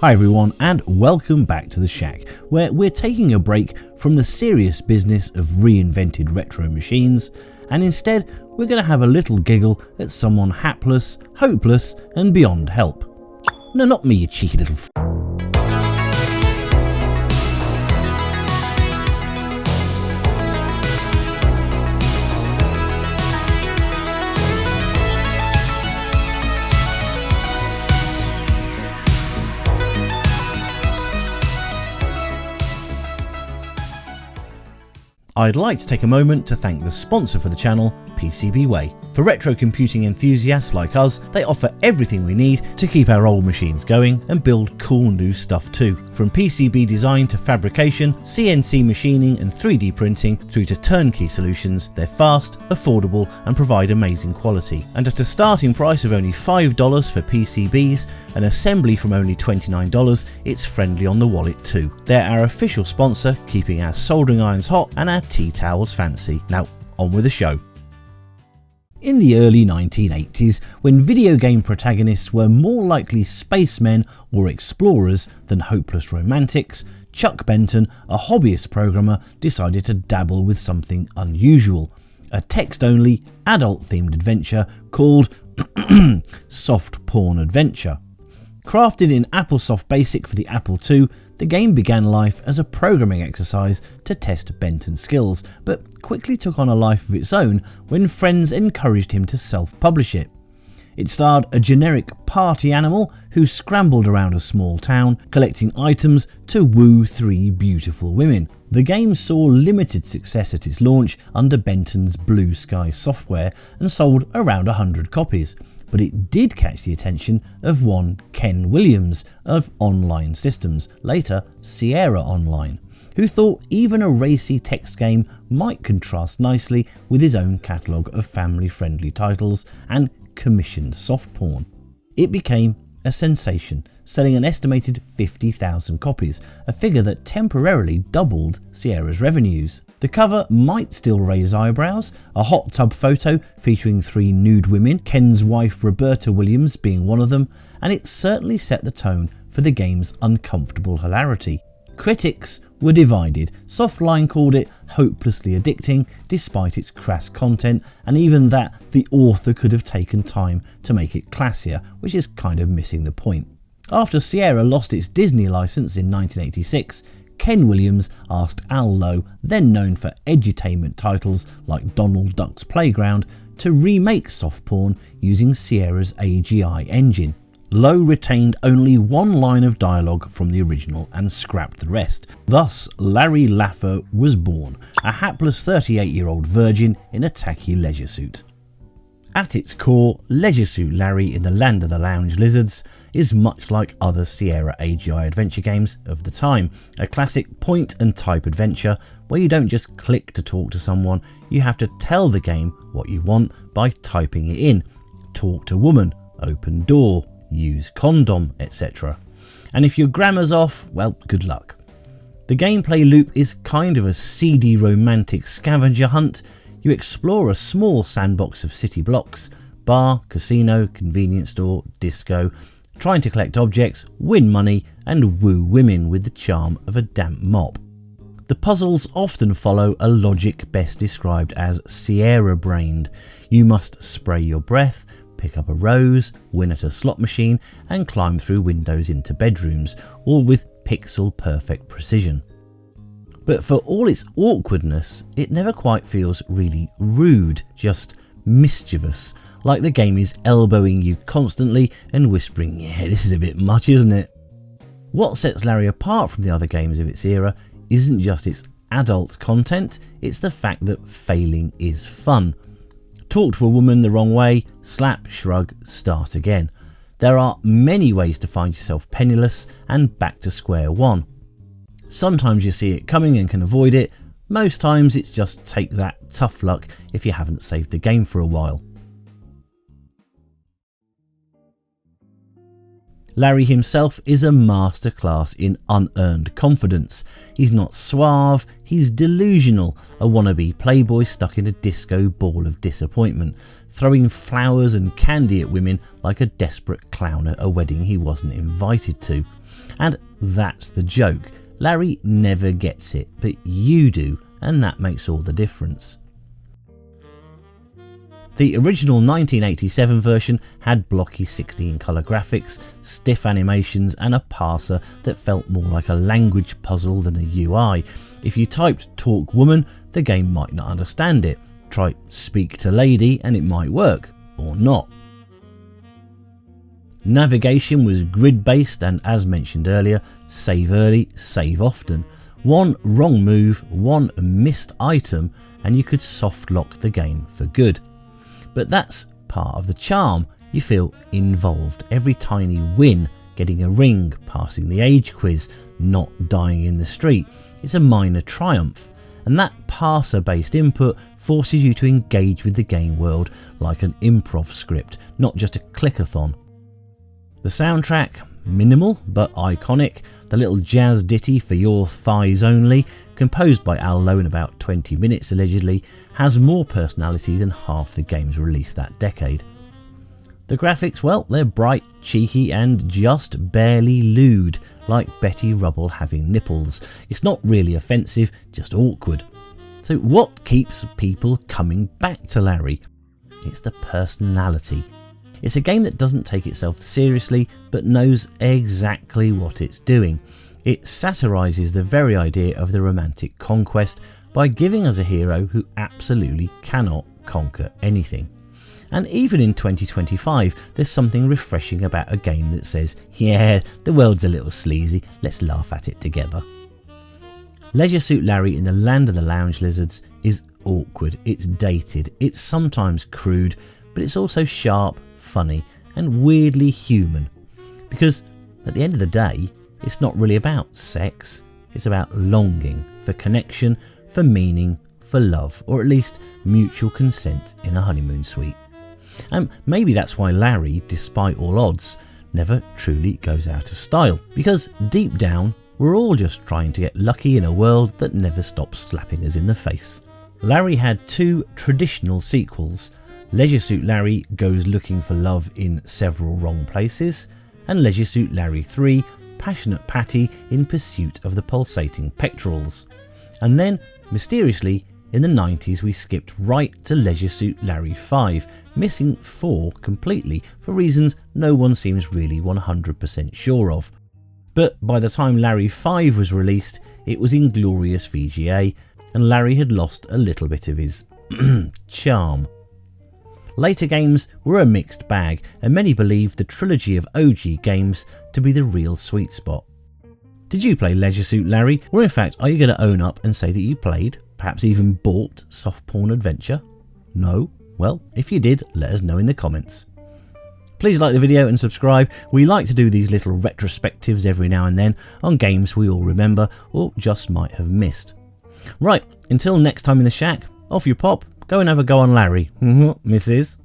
Hi everyone, and welcome back to the Shack, where we're taking a break from the serious business of reinvented retro machines, and instead we're going to have a little giggle at someone hapless, hopeless and beyond help. No, not me, you cheeky little I'd like to take a moment to thank the sponsor for the channel, PCBWay. For retro computing enthusiasts like us, they offer everything we need to keep our old machines going and build cool new stuff too. From PCB design to fabrication, CNC machining and 3D printing through to turnkey solutions, they're fast, affordable and provide amazing quality. And at a starting price of only $5 for PCBs, an assembly from only $29, it's friendly on the wallet too. They're our official sponsor, keeping our soldering irons hot and our tea towels fancy. Now, on with the show. In the early 1980s, when video game protagonists were more likely spacemen or explorers than hopeless romantics, Chuck Benton, a hobbyist programmer, decided to dabble with something unusual. A text-only, adult-themed adventure called Soft Porn Adventure. Crafted in AppleSoft BASIC for the Apple II, the game began life as a programming exercise to test Benton's skills, but quickly took on a life of its own when friends encouraged him to self-publish it. It starred a generic party animal who scrambled around a small town, collecting items to woo three beautiful women. The game saw limited success at its launch under Benton's Blue Sky software and sold around 100 copies. But it did catch the attention of one Ken Williams of Online Systems, later Sierra Online, who thought even a racy text game might contrast nicely with his own catalogue of family-friendly titles and commissioned soft porn. It became a sensation, selling an estimated 50,000 copies, a figure that temporarily doubled Sierra's revenues. The cover might still raise eyebrows, a hot tub photo featuring three nude women, Ken's wife Roberta Williams being one of them, and it certainly set the tone for the game's uncomfortable hilarity. Critics were divided. Softline called it hopelessly addicting despite its crass content, and even that the author could have taken time to make it classier, which is kind of missing the point. After Sierra lost its Disney license in 1986, Ken Williams asked Al Lowe, then known for edutainment titles like Donald Duck's Playground, to remake soft porn using Sierra's AGI engine. Lowe retained only one line of dialogue from the original and scrapped the rest. Thus, Larry Laffer was born, a hapless 38-year-old virgin in a tacky leisure suit. At its core, Leisure Suit Larry in the Land of the Lounge Lizards is much like other Sierra AGI adventure games of the time, a classic point and type adventure where you don't just click to talk to someone, you have to tell the game what you want by typing it in. Talk to woman, open door, use condom, etc. And if your grammar's off, well, good luck. The gameplay loop is kind of a seedy romantic scavenger hunt. You explore a small sandbox of city blocks, bar, casino, convenience store, disco, trying to collect objects, win money and woo women with the charm of a damp mop. The puzzles often follow a logic best described as Sierra-brained. You must spray your breath, pick up a rose, win at a slot machine and climb through windows into bedrooms, all with pixel perfect precision. But for all its awkwardness, it never quite feels really rude, just mischievous, like the game is elbowing you constantly and whispering, yeah, this is a bit much, isn't it? What sets Larry apart from the other games of its era isn't just its adult content, it's the fact that failing is fun. Talk to a woman the wrong way, slap, shrug, start again. There are many ways to find yourself penniless and back to square one. Sometimes you see it coming and can avoid it, most times it's just take that tough luck if you haven't saved the game for a while. Larry himself is a masterclass in unearned confidence. He's not suave, he's delusional, a wannabe playboy stuck in a disco ball of disappointment, throwing flowers and candy at women like a desperate clown at a wedding he wasn't invited to. And that's the joke. Larry never gets it, but you do, and that makes all the difference. The original 1987 version had blocky 16-colour graphics, stiff animations and a parser that felt more like a language puzzle than a UI. If you typed "talk woman", the game might not understand it. Try "speak to lady" and it might work, or not. Navigation was grid-based and, as mentioned earlier, save early, save often. One wrong move, one missed item, and you could soft lock the game for good. But that's part of the charm. You feel involved. Every tiny win, getting a ring, passing the age quiz, not dying in the street, it's a minor triumph. And that parser-based input forces you to engage with the game world like an improv script, not just a clickathon. The soundtrack, minimal but iconic. The little jazz ditty "For Your Thighs Only", composed by Al Lowe in about 20 minutes allegedly, has more personality than half the games released that decade. The graphics, well, they're bright, cheeky and just barely lewd, like Betty Rubble having nipples. It's not really offensive, just awkward. So what keeps people coming back to Larry? It's the personality. It's a game that doesn't take itself seriously but knows exactly what it's doing. It satirises the very idea of the romantic conquest by giving us a hero who absolutely cannot conquer anything. And even in 2025, there's something refreshing about a game that says, yeah, the world's a little sleazy, let's laugh at it together. Leisure Suit Larry in the Land of the Lounge Lizards is awkward, it's dated, it's sometimes crude, but it's also sharp, funny and weirdly human. Because at the end of the day, it's not really about sex, it's about longing for connection, for meaning, for love, or at least mutual consent in a honeymoon suite. And maybe that's why Larry, despite all odds, never truly goes out of style. Because deep down, we're all just trying to get lucky in a world that never stops slapping us in the face. Larry had two traditional sequels. Leisure Suit Larry Goes Looking for Love in Several Wrong Places, and Leisure Suit Larry 3 Passionate Patty in Pursuit of the Pulsating Pectorals. And then, mysteriously, in the 90s we skipped right to Leisure Suit Larry 5, missing 4 completely for reasons no one seems really 100% sure of. But by the time Larry 5 was released, it was inglorious VGA, and Larry had lost a little bit of his charm. Later games were a mixed bag, and many believe the trilogy of OG games to be the real sweet spot. Did you play Leisure Suit Larry, or in fact are you going to own up and say that you played, perhaps even bought Soft Porn Adventure? No? Well, if you did, let us know in the comments. Please like the video and subscribe. We like to do these little retrospectives every now and then on games we all remember or just might have missed. Right, until next time in the shack, off you pop. Go and have a go on Larry, Mrs.